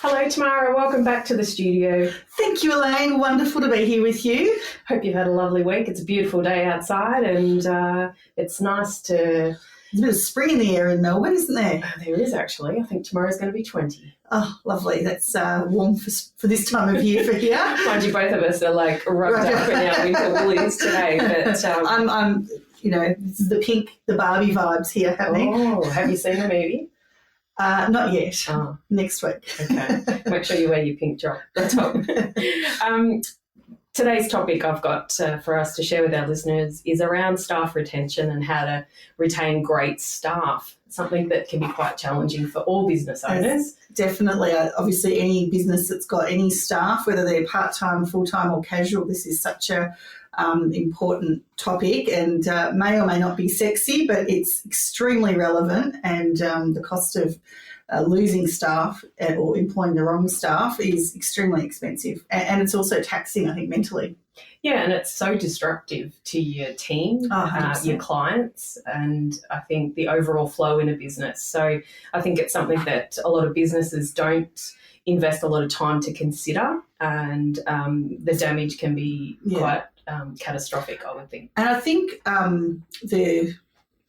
Hello, Tamara. Welcome back to the studio. Thank you, Elaine. Wonderful to be here with you. Hope you've had a lovely week. It's a beautiful day outside and it's nice to... There's a bit of spring in the air in Melbourne, isn't there? There is actually. I think tomorrow's going to be 20. Oh, lovely. That's warm for this time of year for here. Mind you, both of us are like rubbed up in our winter woolies today. But I'm, this is the Barbie vibes here happening. Oh, have you seen the movie? Not yet. Oh. Next week. Okay. Make sure you wear your pink top. Today's topic I've got for us to share with our listeners is around staff retention and how to retain great staff, something that can be quite challenging for all business owners. Definitely. Obviously, any business that's got any staff, whether they're part-time, full-time or casual, this is such a important topic and may or may not be sexy, but it's extremely relevant, and the cost of losing staff or employing the wrong staff is extremely expensive, and it's also taxing, I think, mentally. Yeah, and it's so disruptive to your team, your clients, and I think the overall flow in a business. So I think it's something that a lot of businesses don't invest a lot of time to consider, and the damage can be quite catastrophic, I would think. And I think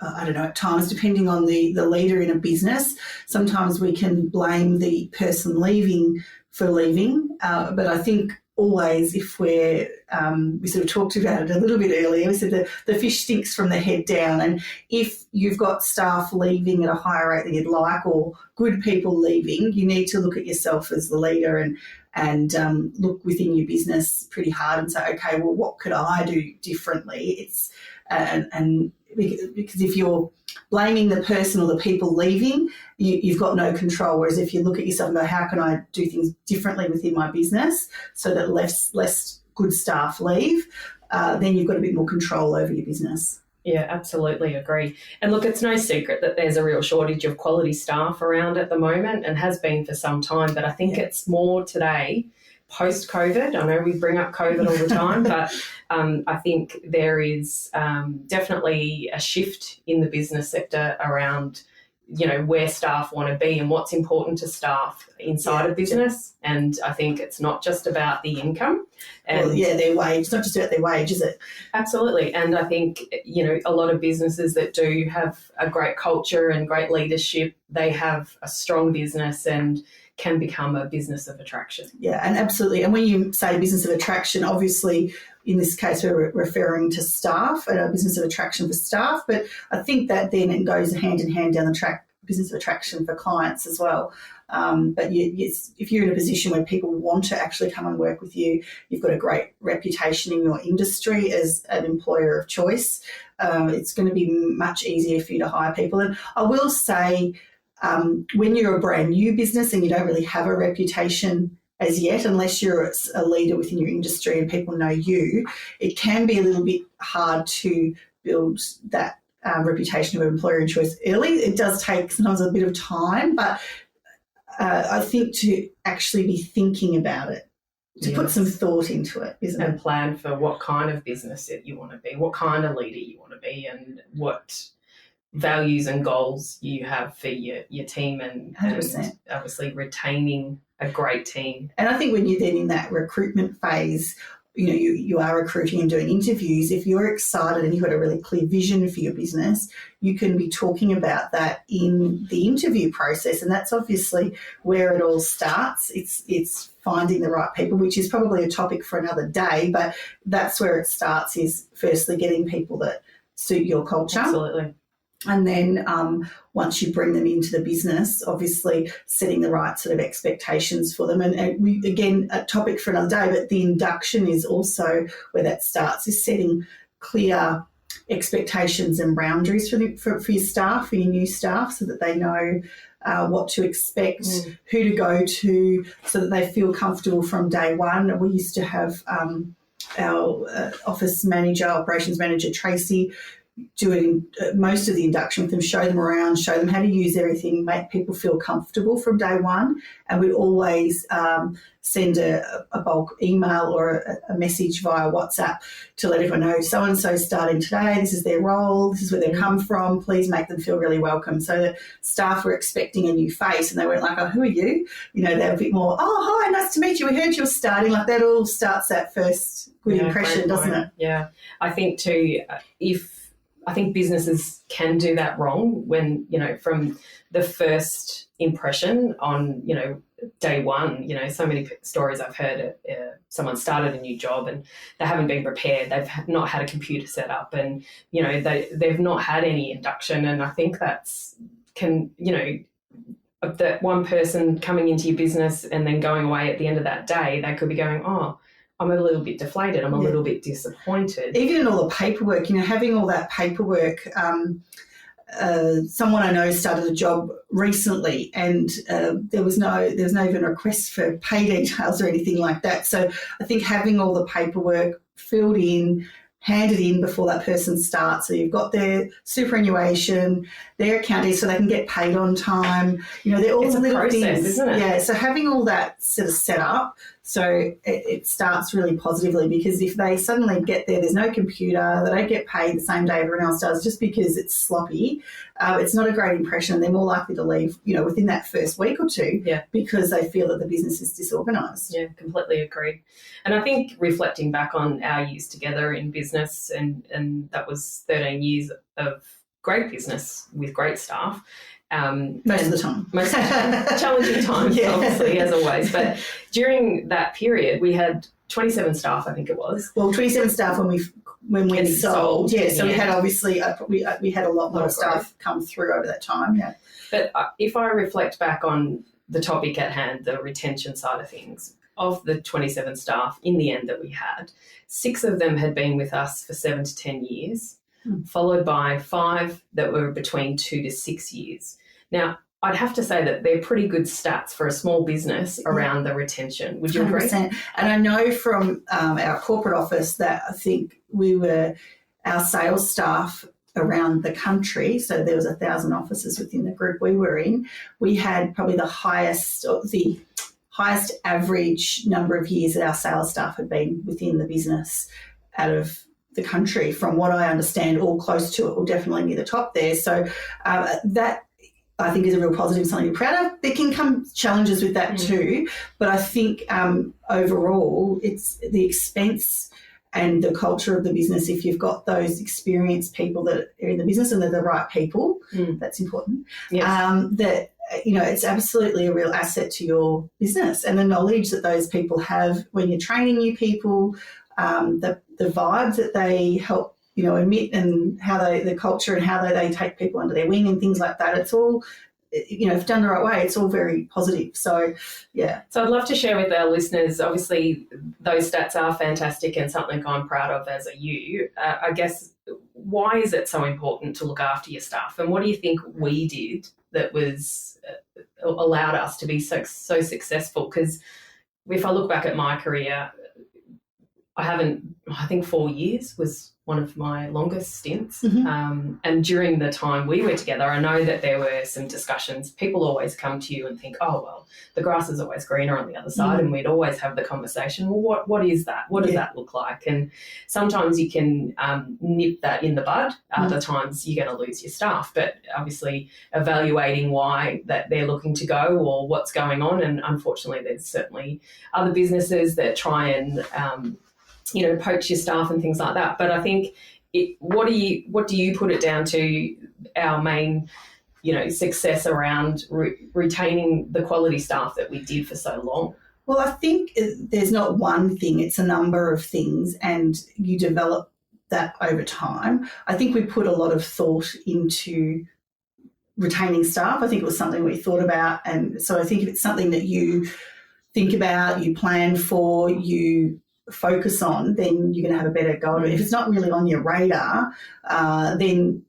I don't know, at times, depending on the leader in a business, sometimes we can blame the person leaving for leaving. But I think always, if we sort of talked about it a little bit earlier, we said the fish stinks from the head down. And if you've got staff leaving at a higher rate than you'd like, or good people leaving, you need to look at yourself as the leader and look within your business pretty hard and say, okay, well, what could I do differently? Because if you're blaming the person or the people leaving, you've got no control. Whereas if you look at yourself and go, how can I do things differently within my business so that less good staff leave, then you've got a bit more control over your business. Yeah, absolutely agree. And look, it's no secret that there's a real shortage of quality staff around at the moment and has been for some time, but I think it's more today post-COVID. I know we bring up COVID all the time, but I think there is definitely a shift in the business sector around, where staff want to be and what's important to staff inside a business. And I think it's not just about the income. And their wage. It's not just about their wage, is it? Absolutely. And I think, a lot of businesses that do have a great culture and great leadership, they have a strong business and can become a business of attraction. Yeah, and absolutely. And when you say business of attraction, obviously in this case we're referring to staff and a business of attraction for staff, but I think that then it goes hand in hand down the track, business of attraction for clients as well. But if you're in a position where people want to actually come and work with you, you've got a great reputation in your industry as an employer of choice, it's going to be much easier for you to hire people. And I will say, when you're a brand new business and you don't really have a reputation as yet, unless you're a leader within your industry and people know you, it can be a little bit hard to build that reputation of employer of choice early. It does take sometimes a bit of time, but I think to actually be thinking about it, to put some thought into it, isn't it? And plan for what kind of business you want to be, what kind of leader you want to be, and what values and goals you have for your team, and obviously retaining a great team. And I think when you're then in that recruitment phase, you are recruiting and doing interviews, if you're excited and you've got a really clear vision for your business, you can be talking about that in the interview process. And that's obviously where it all starts. It's finding the right people, which is probably a topic for another day, but that's where it starts, is firstly getting people that suit your culture. Absolutely. And then once you bring them into the business, obviously setting the right sort of expectations for them. And we, again, a topic for another day, but the induction is also where that starts, is setting clear expectations and boundaries for your staff, for your new staff, so that they know what to expect, who to go to, so that they feel comfortable from day one. We used to have our office manager, operations manager, Tracy, do most of the induction with them, show them around, show them how to use everything, make people feel comfortable from day one. And we always send a bulk email or a message via WhatsApp to let everyone know so-and-so starting today, this is their role, this is where they've come from, please make them feel really welcome. So the staff were expecting a new face and they weren't like, oh, who are you? They're a bit more, oh, hi, nice to meet you, we heard you were starting. Like that all starts that first good impression, doesn't it? Yeah. I think too, I think businesses can do that wrong when, from the first impression on, day one, so many stories I've heard, someone started a new job and they haven't been prepared. They've not had a computer set up and, they've not had any induction. And I think that one person coming into your business and then going away at the end of that day, they could be going, oh, I'm a little bit deflated. I'm a little bit disappointed. Even in all the paperwork, having all that paperwork. Someone I know started a job recently, and there was no even request for pay details or anything like that. So I think having all the paperwork filled in, handed in before that person starts, so you've got their superannuation, their account, so they can get paid on time. They're all it's a little process, things, isn't it? Yeah. So having all that sort of set up, so it starts really positively, because if they suddenly get there's no computer, they don't get paid the same day everyone else does, just because it's sloppy, it's not a great impression. They're more likely to leave, within that first week or two, because they feel that the business is disorganised. Yeah, completely agree. And I think reflecting back on our years together in business, and that was 13 years of great business with great staff. Most of the time. Challenging times, obviously, as always. But during that period, we had 27 staff, I think it was. Well, 27 staff when we sold. Yeah, so we had obviously we had a lot more staff come through over that time. Yeah. But if I reflect back on the topic at hand, the retention side of things, of the 27 staff in the end that we had, 6 of them had been with us for 7 to 10 years. Followed by 5 that were between 2 to 6 years. Now, I'd have to say that they're pretty good stats for a small business around the retention. Would you agree? 100%. And I know from our corporate office that I think our sales staff around the country, so there was 1,000 offices within the group we were in, we had probably the highest average number of years that our sales staff had been within the business out of the country, from what I understand, all close to it, or definitely near the top there. So that, I think, is a real positive, something to be proud of. There can come challenges with that too, but I think overall it's the expense and the culture of the business. If you've got those experienced people that are in the business and they're the right people, that's important. Yes. That it's absolutely a real asset to your business, and the knowledge that those people have when you're training new people, the vibes that they help emit, and how the culture and how they take people under their wing and things like that. It's all, if done the right way, it's all very positive. So, yeah. So I'd love to share with our listeners, obviously those stats are fantastic and something I'm proud of as a you. I guess, why is it so important to look after your staff, and what do you think we did that was allowed us to be so successful? Because if I look back at my career, I think 4 years was one of my longest stints. And during the time we were together, I know that there were some discussions. People always come to you and think, oh, well, the grass is always greener on the other side. And we'd always have the conversation, well, what is that? What does that look like? And sometimes you can nip that in the bud. Other times you're going to lose your staff. But obviously evaluating why that they're looking to go or what's going on. And unfortunately, there's certainly other businesses that try and poach your staff and things like that. But I think what do you put it down to, our main, success around retaining the quality staff that we did for so long? Well, I think there's not one thing, it's a number of things, and you develop that over time. I think we put a lot of thought into retaining staff. I think it was something we thought about, and so I think if it's something that you think about, you plan for, you focus on, then you're going to have a better go. If it's not really on your radar, then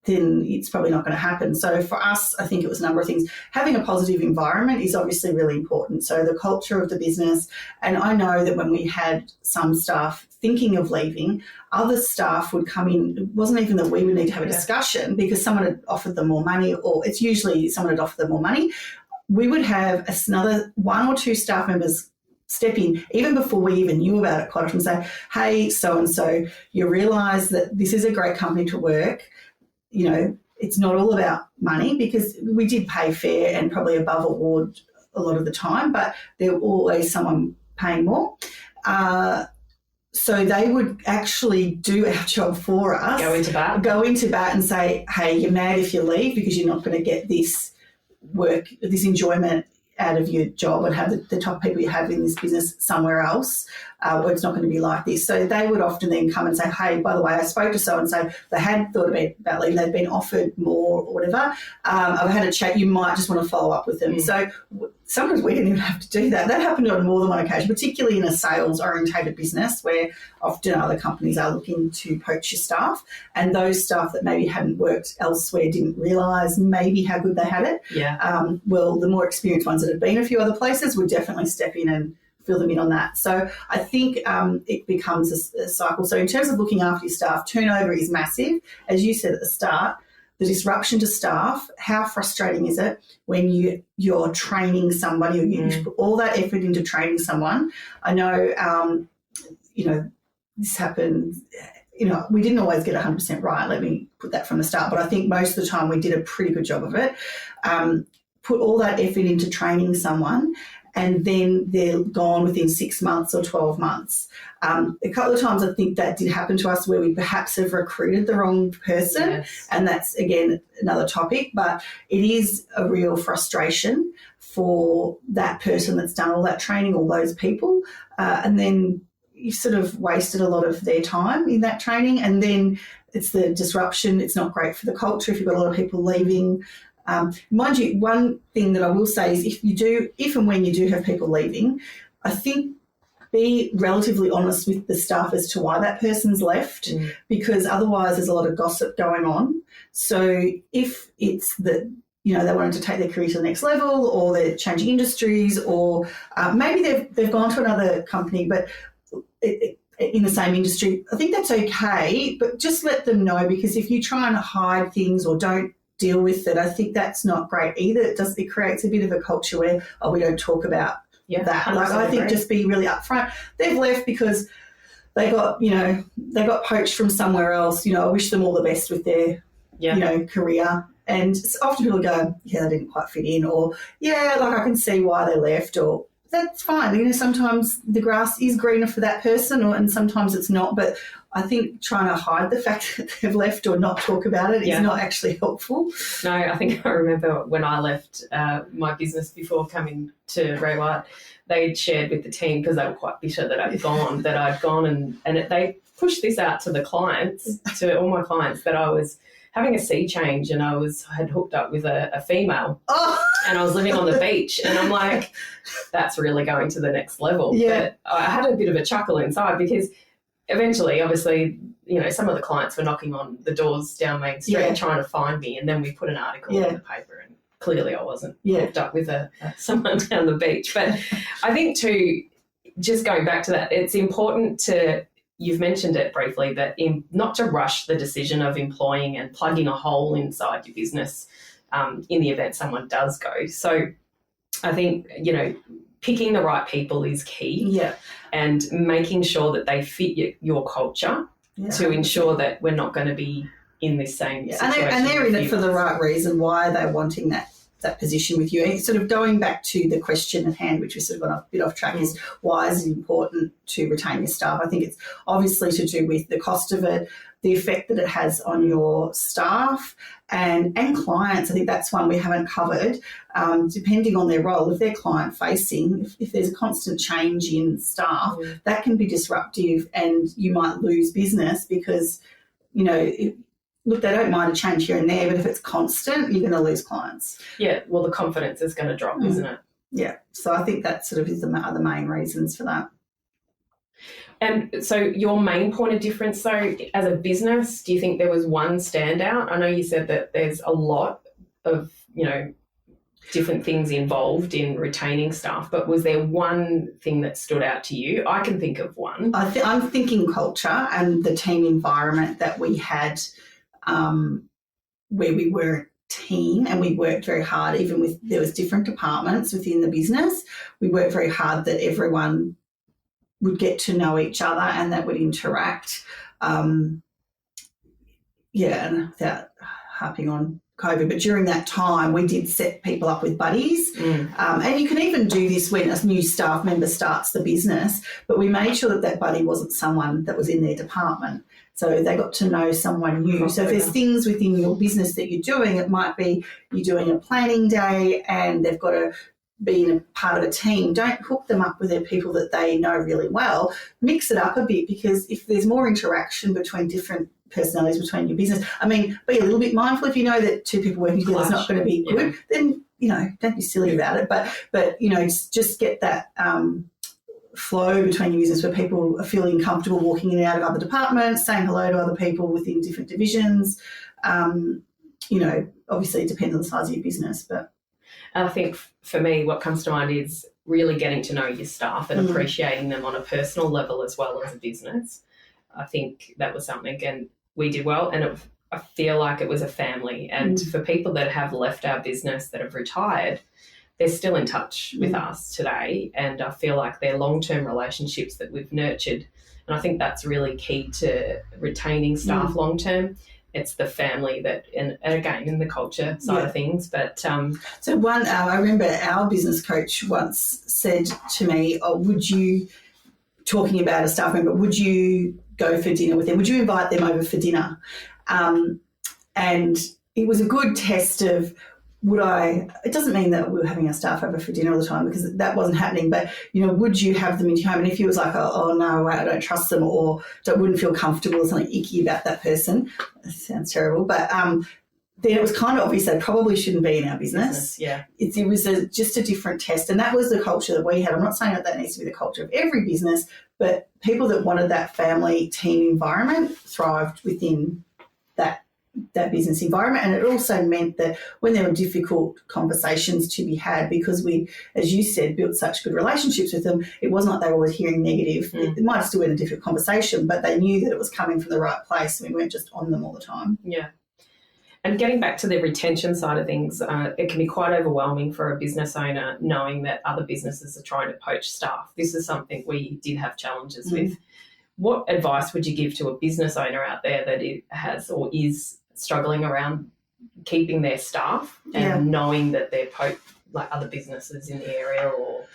then it's probably not going to happen. So for us, I think it was a number of things. Having a positive environment is obviously really important. So the culture of the business, and I know that when we had some staff thinking of leaving, other staff would come in. It wasn't even that we would need to have a discussion because someone had offered them more money, or it's usually someone had offered them more money. We would have another 1 or 2 staff members step in, even before we even knew about it, quite often say, hey, so-and-so, you realise that this is a great company to work. You know, it's not all about money, because we did pay fair and probably above award a lot of the time, but there was always someone paying more. So they would actually do our job for us. Go into bat and say, hey, you're mad if you leave because you're not going to get this work, this enjoyment out of your job, and have the top people you have in this business somewhere else, or it's not going to be like this. So they would often then come and say, hey, by the way, I spoke to so-and-so, they had thought about leaving, they'd been offered more or whatever. I've had a chat, you might just want to follow up with them. So sometimes we didn't even have to do that. That happened on more than one occasion, particularly in a sales-orientated business where often other companies are looking to poach your staff, and those staff that maybe hadn't worked elsewhere didn't realise maybe how good they had it. Well, the more experienced ones that have been a few other places would definitely step in and fill them in on that. So I think it becomes a cycle. So in terms of looking after your staff, turnover is massive. As you said at the start, the disruption to staff, how frustrating is it when you're training somebody, or you put all that effort into training someone? I know, this happened, we didn't always get 100% right. Let me put that from the start. But I think most of the time we did a pretty good job of it. Put all that effort into training someone, and then they're gone within 6 months or 12 months. A couple of times I think that did happen to us where we perhaps have recruited the wrong person, and that's, again, another topic, but it is a real frustration for that person that's done all that training, all those people, and then you sort of wasted a lot of their time in that training, and then it's the disruption. It's not great for the culture if you've got a lot of people leaving. Mind you, one thing that I will say is if and when you do have people leaving, I think be relatively honest with the staff as to why that person's left, because otherwise there's a lot of gossip going on. So if it's that, they wanted to take their career to the next level, or they're changing industries, or maybe they've gone to another company, but in the same industry, I think that's okay, but just let them know, because if you try and hide things or don't deal with it, I think that's not great either. It creates a bit of a culture where, we don't talk about that. Like, I think just be really upfront. They've left because they got poached from somewhere else. I wish them all the best with their, career. And often people go, they didn't quite fit in, or I can see why they left, or that's fine. Sometimes the grass is greener for that person, and sometimes it's not. But I think trying to hide the fact that they've left or not talk about it is not actually helpful. No, I think I remember when I left my business before coming to Ray White, they'd shared with the team, because they were quite bitter that I'd gone, they pushed this out to the clients, to all my clients, that I was having a sea change, and I had hooked up with a female, and I was living on the beach, and I'm like, that's really going to the next level. But I had a bit of a chuckle inside, because eventually, obviously, some of the clients were knocking on the doors down Main Street trying to find me, and then we put an article in the paper, and clearly I wasn't hooked up with someone down the beach. But I think too, just going back to that, it's important to, you've mentioned it briefly, that not to rush the decision of employing and plugging a hole inside your business in the event someone does go. So I think, picking the right people is key, and making sure that they fit your culture to ensure that we're not going to be in this same situation. And they're in it for the right reason. Why are they wanting that position with you? And sort of going back to the question at hand, which we sort of got a bit off track, is why is it important to retain your staff? I think it's obviously to do with the cost of it, the effect that it has on your staff and clients. I think that's one we haven't covered. Depending on their role, if they're client-facing, if there's a constant change in staff, that can be disruptive, and you might lose business because, look, they don't mind a change here and there, but if it's constant, you're going to lose clients. Yeah, well, the confidence is going to drop, isn't it? Yeah, so I think that sort of is the main reasons for that. And so your main point of difference, though, as a business, do you think there was one standout? I know you said that there's a lot of, different things involved in retaining staff, but was there one thing that stood out to you? I can think of one. I'm thinking culture and the team environment that we had, where we were a team and we worked very hard, even with there was different departments within the business. We worked very hard that everyone would get to know each other and that would interact. And without harping on COVID, but during that time we did set people up with buddies. And you can even do this when a new staff member starts the business, but we made sure that buddy wasn't someone that was in their department. So they got to know someone new. So if there's things within your business that you're doing, it might be you're doing a planning day and they've got to be in a part of a team. Don't hook them up with their people that they know really well. Mix it up a bit, because if there's more interaction between different personalities between your business, be a little bit mindful. If you know that two people working together is not going to be good, then, don't be silly about it. But just get that flow between your business where people are feeling comfortable walking in and out of other departments, saying hello to other people within different divisions. Obviously it depends on the size of your business, but I think for me what comes to mind is really getting to know your staff and appreciating them on a personal level as well as a business. I think that was something, and we did well, and I feel like it was a family. And for people that have left our business, that have retired, they're still in touch with us today, and I feel like they're long-term relationships that we've nurtured, and I think that's really key to retaining staff long-term. It's the family that, and again, in the culture side of things. But I remember our business coach once said to me, talking about a staff member, would you go for dinner with them? Would you invite them over for dinner? And it was a good test of, it doesn't mean that we were having our staff over for dinner all the time, because that wasn't happening, but, would you have them in your home? And if he was like, oh no, I don't trust them, or wouldn't feel comfortable or something icky about that person, that sounds terrible, but then it was kind of obvious they probably shouldn't be in our business. Yeah. It was just a different test, and that was the culture that we had. I'm not saying that needs to be the culture of every business, but people that wanted that family team environment thrived within that business environment. And it also meant that when there were difficult conversations to be had, because we, as you said, built such good relationships with them, it wasn't like they were always hearing negative. It might have still been a difficult conversation, but they knew that it was coming from the right place. We weren't just on them all the time. Yeah. And getting back to the retention side of things, it can be quite overwhelming for a business owner knowing that other businesses are trying to poach staff. This is something we did have challenges with. What advice would you give to a business owner out there that has or is struggling around keeping their staff and knowing that they're like other businesses in the area or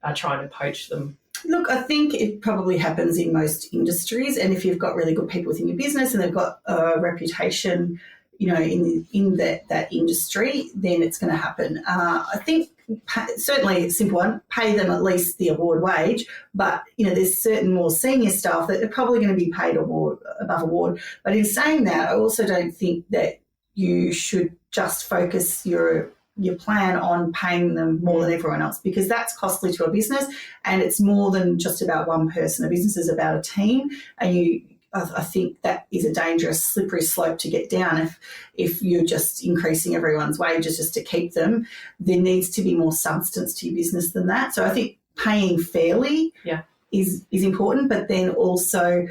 are trying to poach them? Look, I think it probably happens in most industries, and if you've got really good people within your business and they've got a reputation, in that industry, then it's going to happen. I think certainly a simple one, pay them at least the award wage, but, there's certain more senior staff that are probably going to be paid above award. But in saying that, I also don't think that you should just focus your plan on paying them more than everyone else, because that's costly to a business, and it's more than just about one person. A business is about a team, and I think that is a dangerous, slippery slope to get down. If you're just increasing everyone's wages just to keep them, there needs to be more substance to your business than that. So I think paying fairly is important, but then also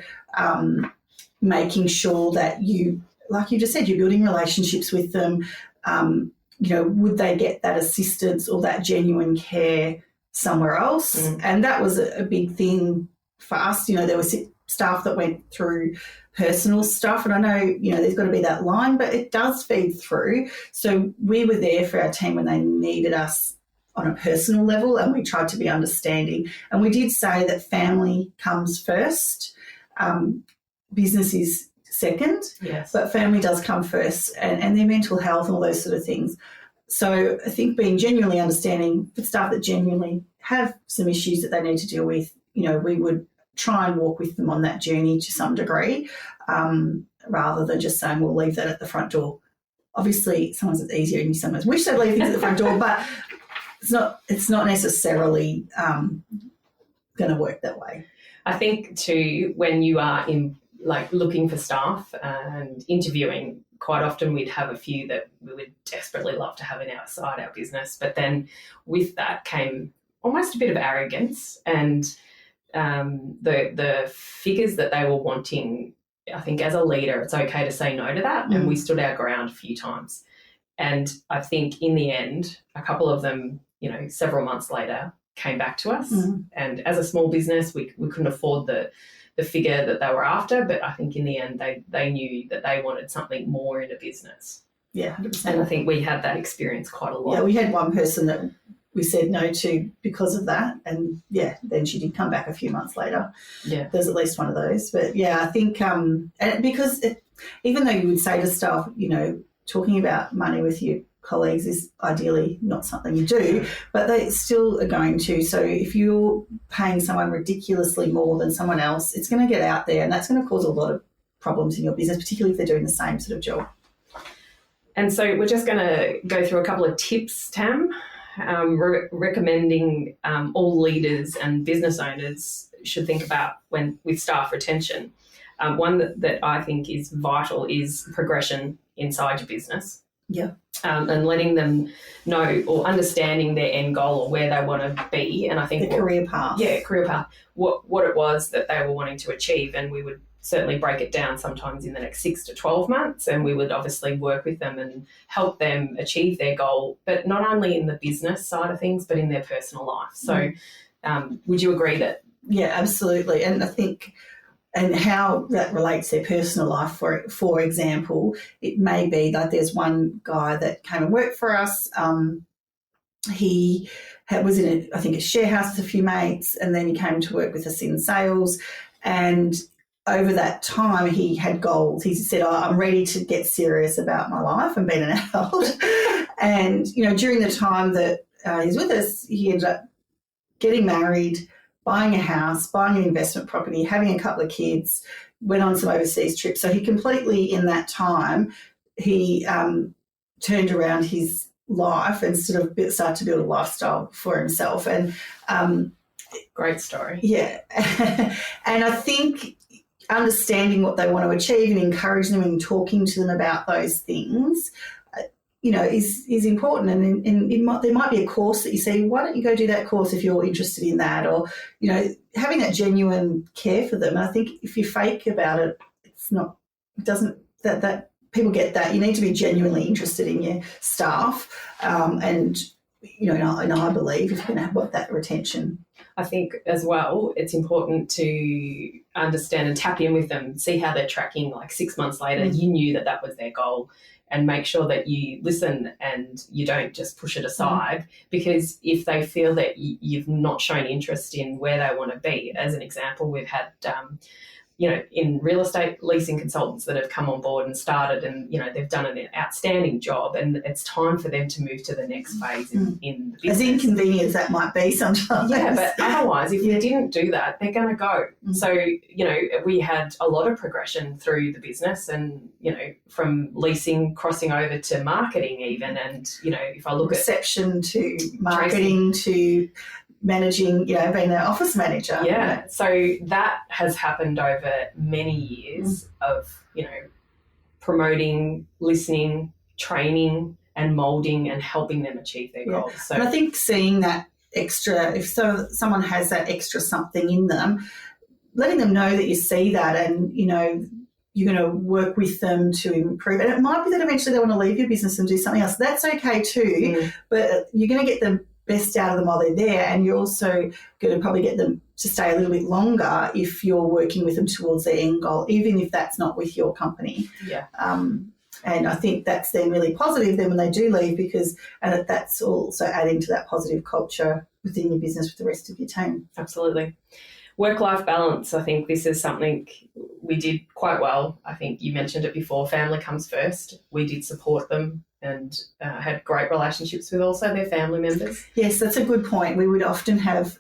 making sure that you, like you just said, you're building relationships with them. Would they get that assistance or that genuine care somewhere else? And that was a big thing for us. There was staff that went through personal stuff, and I know, there's got to be that line, but it does feed through. So we were there for our team when they needed us on a personal level, and we tried to be understanding. And we did say that family comes first, business is second, but family does come first, and their mental health and all those sort of things. So I think being genuinely understanding for staff that genuinely have some issues that they need to deal with, we would try and walk with them on that journey to some degree, rather than just saying, we'll leave that at the front door. Obviously, sometimes it's easier and you sometimes wish they'd leave things at the front door, but it's not necessarily going to work that way. I think too, when you are in like looking for staff and interviewing, quite often we'd have a few that we would desperately love to have outside our business. But then with that came almost a bit of arrogance, and the figures that they were wanting, I think as a leader, it's okay to say no to that. And we stood our ground a few times. And I think in the end, a couple of them, several months later, came back to us. And as a small business, we couldn't afford the figure that they were after, but I think in the end they knew that they wanted something more in a business. Yeah, 100%. And I think we had that experience quite a lot. Yeah, we had one person that we said no to because of that, and then she did come back a few months later. Yeah, there's at least one of those. But I think and because even though you would say to staff, talking about money with your colleagues is ideally not something you do, but they still are going to. So if you're paying someone ridiculously more than someone else, it's going to get out there, and that's going to cause a lot of problems in your business, particularly if they're doing the same sort of job. And so we're just going to go through a couple of tips, Tam, recommending all leaders and business owners should think about with staff retention. One that I think is vital is progression inside your business. Yeah. And letting them know or understanding their end goal or where they want to be. And I think career path. Yeah, career path. What it was that they were wanting to achieve, and we would certainly break it down sometimes in the next 6 to 12 months, and we would obviously work with them and help them achieve their goal, but not only in the business side of things, but in their personal life. So would you agree that? Yeah, absolutely. And I think and how that relates to their personal life, for example, it may be like there's one guy that came and worked for us. He was in a share house with a few mates, and then he came to work with us in sales. And over that time, he had goals. He said, I'm ready to get serious about my life and being an adult. And, during the time that he's with us, he ended up getting married, buying a house, buying an investment property, having a couple of kids, went on some overseas trips. So he completely, in that time, he turned around his life and sort of started to build a lifestyle for himself. And great story. Yeah. And I think understanding what they want to achieve and encouraging them and talking to them about those things, is important. And there might be a course that you see, why don't you go do that course if you're interested in that? Or, having that genuine care for them. And I think if you fake about it, that people get that. You need to be genuinely interested in your staff. And I believe if you're going to have that retention. I think as well, it's important to understand and tap in with them, see how they're tracking. Like 6 months later, you knew that was their goal, and make sure that you listen and you don't just push it aside. Because if they feel that you've not shown interest in where they want to be, as an example, we've had in real estate leasing consultants that have come on board and started, and they've done an outstanding job, and it's time for them to move to the next phase in the business. As inconvenient as that might be sometimes. Yeah, but otherwise, if you didn't do that, they're going to go. So, we had a lot of progression through the business, and, from leasing crossing over to marketing even, and, if I look reception to marketing to managing, being an office manager. Yeah. So that has happened over many years of, promoting, listening, training and moulding and helping them achieve their goals. So, and I think seeing that extra, if someone has that extra something in them, letting them know that you see that and, you're going to work with them to improve. And it might be that eventually they want to leave your business and do something else. That's okay too, but you're going to get them best out of them while they're there, and you're also going to probably get them to stay a little bit longer if you're working with them towards their end goal, even if that's not with your company. Yeah. And I think that's then really positive then when they do leave, because that's also adding to that positive culture within your business with the rest of your team. Absolutely. Work-life balance, I think this is something we did quite well. I think you mentioned it before, family comes first. We did support them and had great relationships with also their family members. Yes, that's a good point. We would often have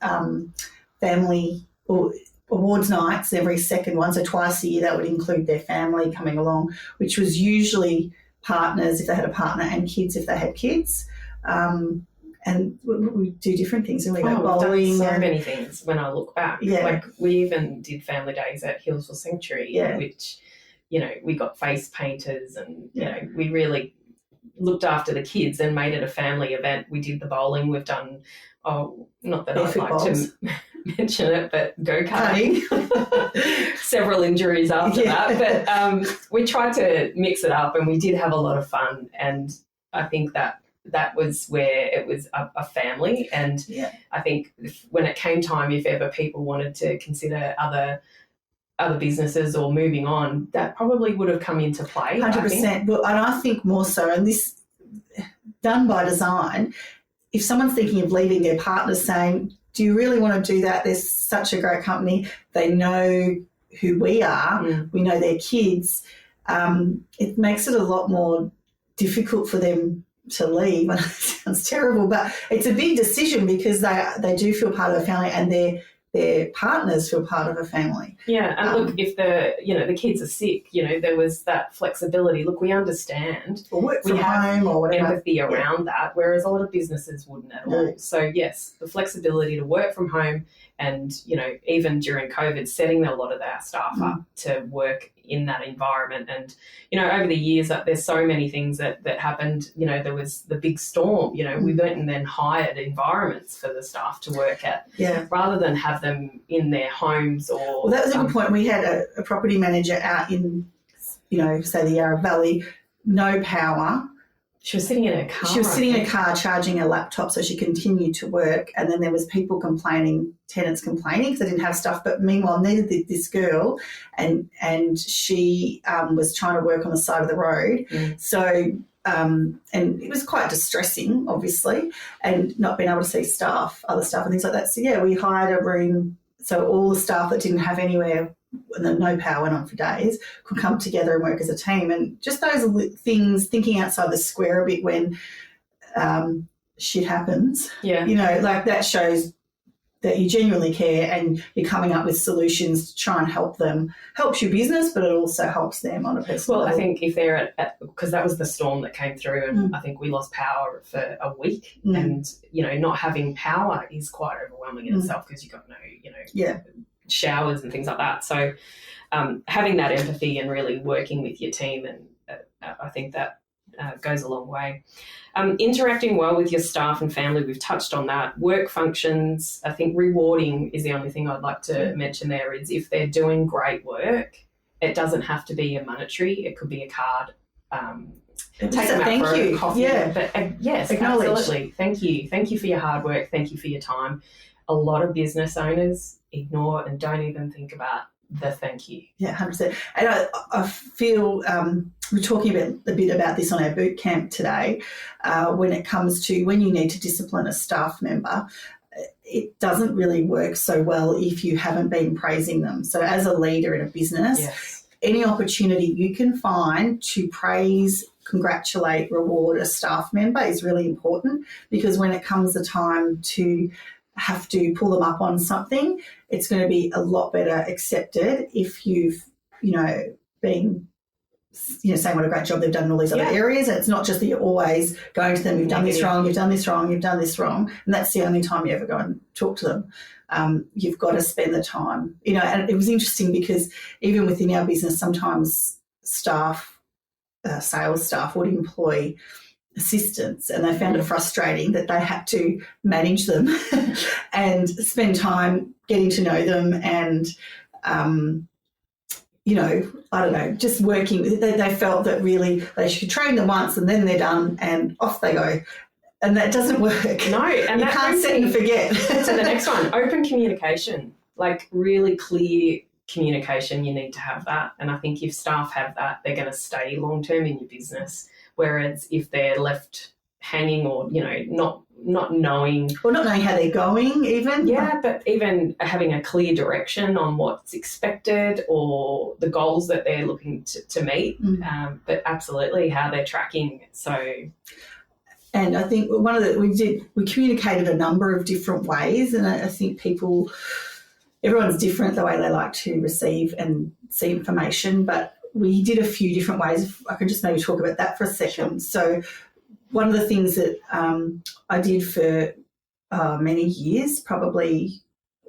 family or awards nights every second one, so twice a year. That would include their family coming along, which was usually partners if they had a partner and kids if they had kids. and we do different things, and we go We've done bowling. so many things when I look back. Yeah. Like we even did family days at Hillsville Sanctuary, Yeah. which, you know, we got face painters and, you Yeah. know, we really looked after the kids and made it a family event. We did the bowling. We've done, not that I'd like to mention it, but go-karting. Several injuries after that. But we tried to mix it up and we did have a lot of fun. And I think that was where it was a family. And I think when it came time, if ever people wanted to consider other businesses or moving on, that probably would have come into play. 100%. Well, and I think more so, and this done by design, if someone's thinking of leaving their partner, saying, do you really want to do that? There's such a great company. They know who we are. We know their kids. It makes it a lot more difficult for them to leave. It sounds terrible, but it's a big decision because they do feel part of a family and their partners feel part of a family. Yeah, and look, if the kids are sick, there was that flexibility. Look, we understand. Or work from home or whatever. Empathy around that, whereas a lot of businesses wouldn't at all. So yes, the flexibility to work from home and, even during COVID, setting a lot of our staff up to work in that environment. And, over the years, there's so many things that happened. There was the big storm. We went and then hired environments for the staff to work at rather than have them in their homes or... Well, that was a good point. We had a property manager out in, say the Yarra Valley, no power. She was sitting in her car. She was sitting in a car charging her laptop so she continued to work, and then there was people complaining, tenants complaining because they didn't have stuff, but meanwhile neither this girl, and she was trying to work on the side of the road. So and it was quite distressing, obviously, and not being able to see other staff and things like that. So, we hired a room so all the staff that didn't have anywhere and then no power went on for days could come together and work as a team. And just those things, thinking outside the square a bit when shit happens, like that shows that you genuinely care and you're coming up with solutions to try and help them. Helps your business, but it also helps them on a personal level. I think if they're because that was the storm that came through and I think we lost power for a week and, not having power is quite overwhelming in itself because you've got no, showers and things like that. So having that empathy and really working with your team, and I think that goes a long way. Interacting well with your staff and family, we've touched on that. Work functions, I think rewarding is the only thing I'd like to mention there is if they're doing great work, it doesn't have to be a monetary, it could be a card. Take them out for a coffee. But yes, absolutely. Thank you for your hard work. Thank you for your time. A lot of business owners ignore and don't even think about the thank you. Yeah, 100%. And I feel we're talking a bit about this on our boot camp today when it comes to when you need to discipline a staff member. It doesn't really work so well if you haven't been praising them. So as a leader in a business, any opportunity you can find to praise, congratulate, reward a staff member is really important, because when it comes the time to have to pull them up on something, it's going to be a lot better accepted if you've, been, saying what a great job they've done in all these other areas. And it's not just that you're always going to them, you've done this wrong, you've done this wrong, you've done this wrong, and that's the only time you ever go and talk to them. You've got to spend the time. And it was interesting because even within our business, sometimes staff, sales staff would employ assistants, and they found it frustrating that they had to manage them and spend time getting to know them and, I don't know, just working. They felt that really they should train them once and then they're done and off they go. And that doesn't work. No, and you can't set and forget. So the next one, open communication, like really clear communication. You need to have that. And I think if staff have that, they're going to stay long-term in your business. Whereas if they're left hanging or, not knowing. Or not knowing how they're going even. Yeah, but even having a clear direction on what's expected or the goals that they're looking to meet, but absolutely how they're tracking. So... And I think we communicated a number of different ways, and I think everyone's different the way they like to receive and see information, but we did a few different ways. I can just maybe talk about that for a second. So one of the things that I did for many years, probably,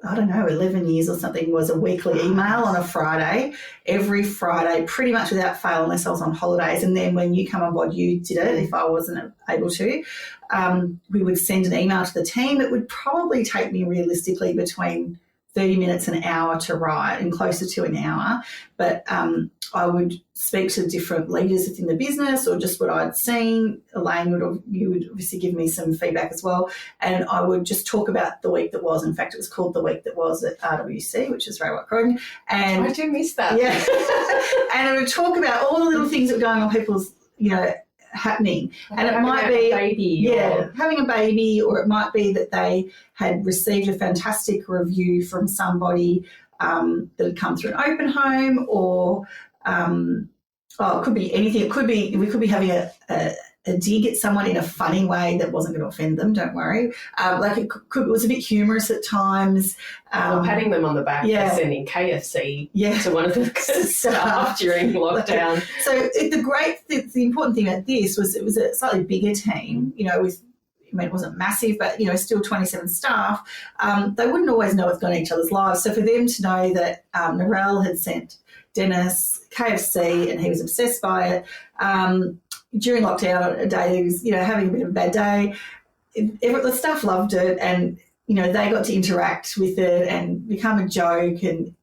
I don't know, 11 years or something, was a weekly email on a Friday, every Friday, pretty much without fail, unless I was on holidays. And then when you come on board, you did it if I wasn't able to. We would send an email to the team. It would probably take me realistically between 30 minutes, an hour to write, and closer to an hour. But I would speak to different leaders within the business, or just what I'd seen. Elaine would obviously give me some feedback as well. And I would just talk about the week that was. In fact, it was called The Week That Was at RWC, which is Ray Croydon. And I do miss that. Yeah. And I would talk about all the little things that were going on people's, happening. And it might be having a baby, or it might be that they had received a fantastic review from somebody that had come through an open home, or it could be anything. It could be, we could be having a dig at someone in a funny way that wasn't going to offend them, don't worry. It was a bit humorous at times. Or patting them on the back for sending KFC to one of the staff during lockdown. So the important thing about this was it was a slightly bigger team, it wasn't massive, but, still 27 staff. They wouldn't always know what's going on in each other's lives. So for them to know that Narelle had sent Dennis KFC and he was obsessed by it, during lockdown, a day he was, having a bit of a bad day, the staff loved it, and, they got to interact with it and become a joke, and,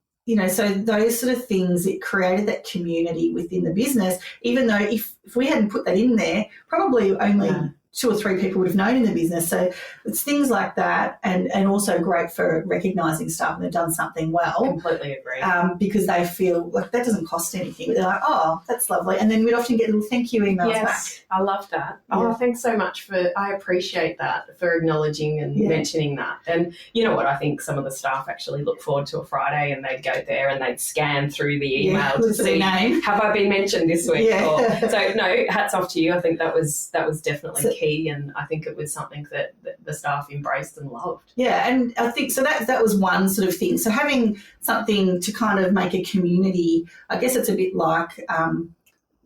so those sort of things, it created that community within the business, even though if we hadn't put that in there, probably only 2 or 3 people would have known in the business. So it's things like that, and also great for recognising staff when they've done something well. Completely agree. Because they feel like that doesn't cost anything. They're like, oh, that's lovely. And then we'd often get little thank you emails back. I love that. Oh, thanks so much I appreciate that, for acknowledging and mentioning that. And you know what, I think some of the staff actually look forward to a Friday, and they'd go there and they'd scan through the email to see, have I been mentioned this week? Yeah. So no, hats off to you. I think that was definitely key. And I think it was something that the staff embraced and loved. Yeah, and I think so that was one sort of thing. So having something to kind of make a community, I guess it's a bit like, I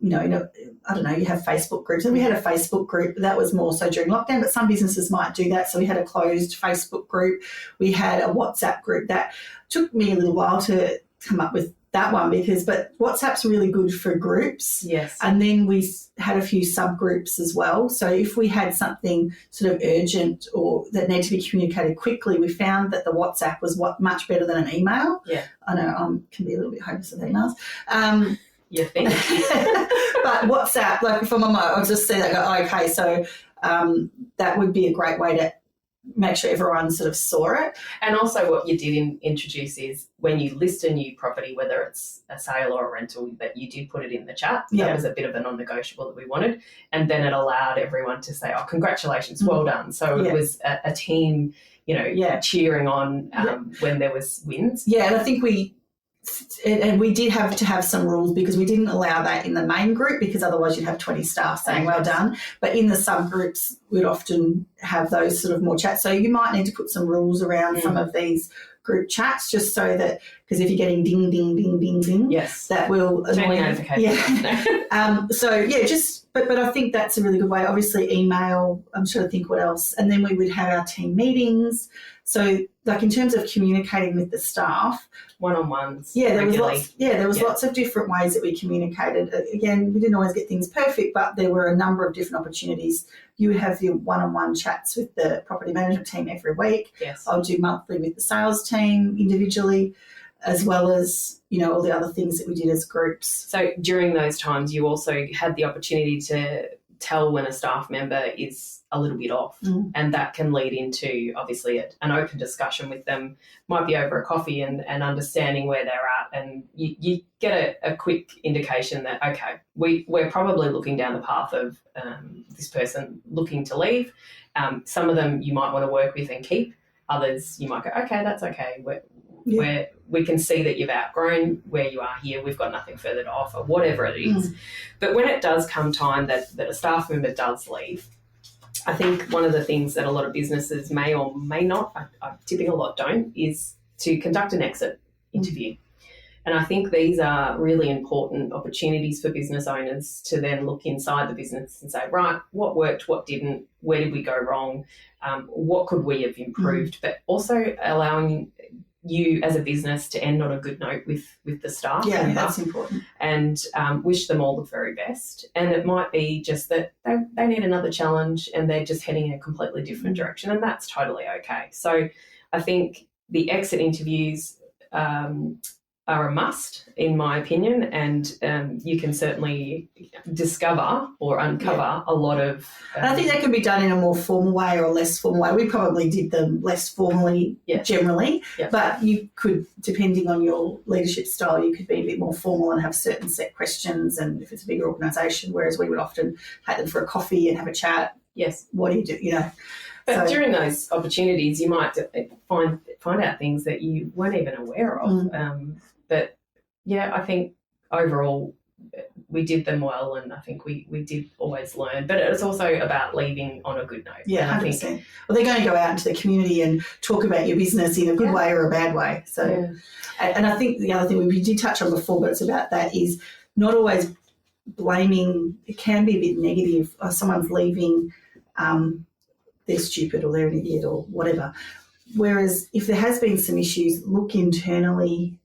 don't know, you have Facebook groups. And we had a Facebook group that was more so during lockdown, but some businesses might do that. So we had a closed Facebook group. We had a WhatsApp group. That took me a little while to come up with that one, but WhatsApp's really good for groups. Yes. And then we had a few subgroups as well. So if we had something sort of urgent or that needed to be communicated quickly, we found that the WhatsApp was much better than an email. Yeah. I know I can be a little bit hopeless with emails. You think? But WhatsApp, like if I'm on I'll just see that, go, okay, so that would be a great way to make sure everyone sort of saw it. And also what you did introduce is when you list a new property, whether it's a sale or a rental, that you did put it in the chat. That was a bit of a non-negotiable that we wanted. And then it allowed everyone to say, oh, congratulations, well done. So it was a team, cheering on when there was wins. Yeah, and I think we did have to have some rules, because we didn't allow that in the main group, because otherwise you'd have 20 staff saying well done. But in the subgroups, we'd often have those sort of more chats. So you might need to put some rules around some of these group chats, just so that, because if you're getting ding, ding, ding, ding, ding, that will annoy notifications. But I think that's a really good way. Obviously email, I'm trying to think what else. And then we would have our team meetings. So like in terms of communicating with the staff, one-on-ones. There was lots of different ways that we communicated. Again, we didn't always get things perfect, but there were a number of different opportunities. You would have your one-on-one chats with the property management team every week. Yes. I'll do monthly with the sales team individually, as well as, all the other things that we did as groups. So during those times, you also had the opportunity to tell when a staff member is a little bit off, and that can lead into obviously an open discussion with them, might be over a coffee, and understanding where they're at, and you get a quick indication that, okay, we're probably looking down the path of this person looking to leave. Some of them you might want to work with and keep, others you might go, okay, that's okay, we can see that you've outgrown where you are here, we've got nothing further to offer, whatever it is. But when it does come time that a staff member does leave, I think one of the things that a lot of businesses may or may not, I'm tipping a lot don't, is to conduct an exit interview. And I think these are really important opportunities for business owners to then look inside the business and say, right, what worked, what didn't, where did we go wrong, what could we have improved, but also allowing you as a business to end on a good note with the staff. Yeah, that's important. And wish them all the very best. And it might be just that they need another challenge and they're just heading in a completely different direction, and that's totally okay. So I think the exit interviews are a must, in my opinion, and you can certainly discover or uncover a lot of... and I think that can be done in a more formal way or a less formal way. We probably did them less formally generally, but you could, depending on your leadership style, you could be a bit more formal and have certain set questions, and if it's a bigger organisation, whereas we would often take them for a coffee and have a chat. Yes. What do you do, But during those opportunities, you might find out things that you weren't even aware of. But, yeah, I think overall we did them well, and I think we did always learn. But it's also about leaving on a good note. Yeah, 100%. Well, they're going to go out into the community and talk about your business in a good way or a bad way. So, and I think the other thing we did touch on before, but it's about that, is not always blaming. It can be a bit negative. Someone's leaving, they're stupid or they're an idiot or whatever. Whereas if there has been some issues, look internally.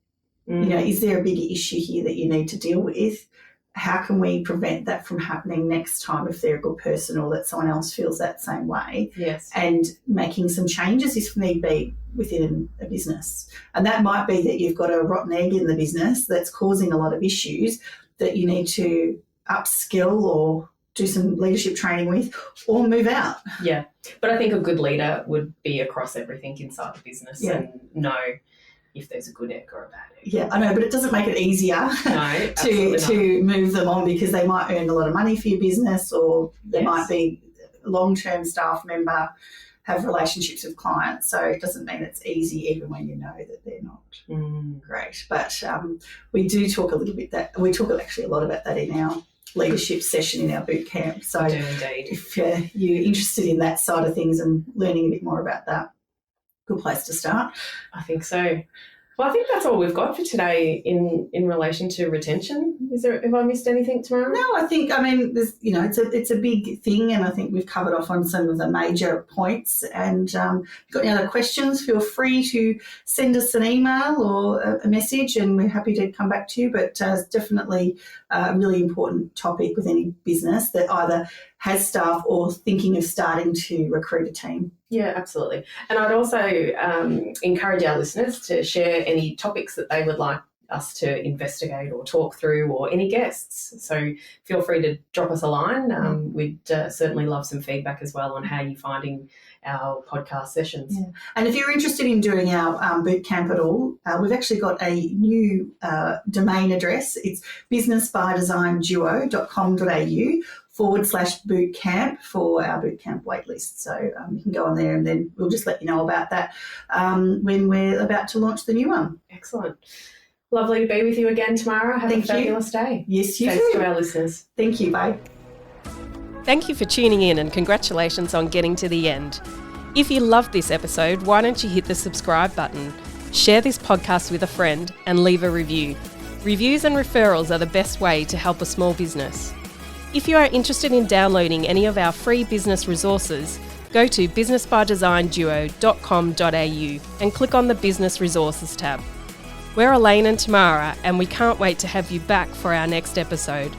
Is there a bigger issue here that you need to deal with? How can we prevent that from happening next time if they're a good person or that someone else feels that same way? Yes. And making some changes if need be within a business. And that might be that you've got a rotten egg in the business that's causing a lot of issues that you need to upskill or do some leadership training with, or move out. Yeah. But I think a good leader would be across everything inside the business and know if there's a good egg or a bad egg. Yeah, I know, but it doesn't make it easier to move them on, because they might earn a lot of money for your business, or they might be a long-term staff member, have relationships with clients. So it doesn't mean it's easy, even when you know that they're not great. But we do talk we talk actually a lot about that in our leadership session in our boot camp. So if you're interested in that side of things and learning a bit more about that, good place to start. I think so. Well, I think that's all we've got for today in relation to retention. Have I missed anything, Tamara? No, I think, there's, it's a big thing, and I think we've covered off on some of the major points. And if you've got any other questions, feel free to send us an email or a message, and we're happy to come back to you. But it's definitely a really important topic with any business that either has staff or thinking of starting to recruit a team. Yeah, absolutely. And I'd also encourage our listeners to share any topics that they would like us to investigate or talk through, or any guests. So feel free to drop us a line. We'd certainly love some feedback as well on how you're finding our podcast sessions. Yeah. And if you're interested in doing our boot camp at all, we've actually got a new domain address. It's businessbydesignduo.com.au/bootcamp for our bootcamp waitlist. So you can go on there, and then we'll just let you know about that when we're about to launch the new one. Excellent. Lovely to be with you again, Tamara. Have a fabulous day. Yes, you Thanks too. to our listeners. Thank you. Bye. Thank you for tuning in, and congratulations on getting to the end. If you loved this episode, why don't you hit the subscribe button, share this podcast with a friend, and leave a review. Reviews and referrals are the best way to help a small business. If you are interested in downloading any of our free business resources, go to businessbydesignduo.com.au and click on the Business Resources tab. We're Elaine and Tamara, and we can't wait to have you back for our next episode.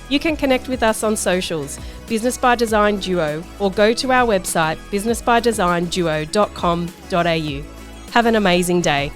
You can connect with us on socials, Business by Design Duo, or go to our website, businessbydesignduo.com.au. Have an amazing day.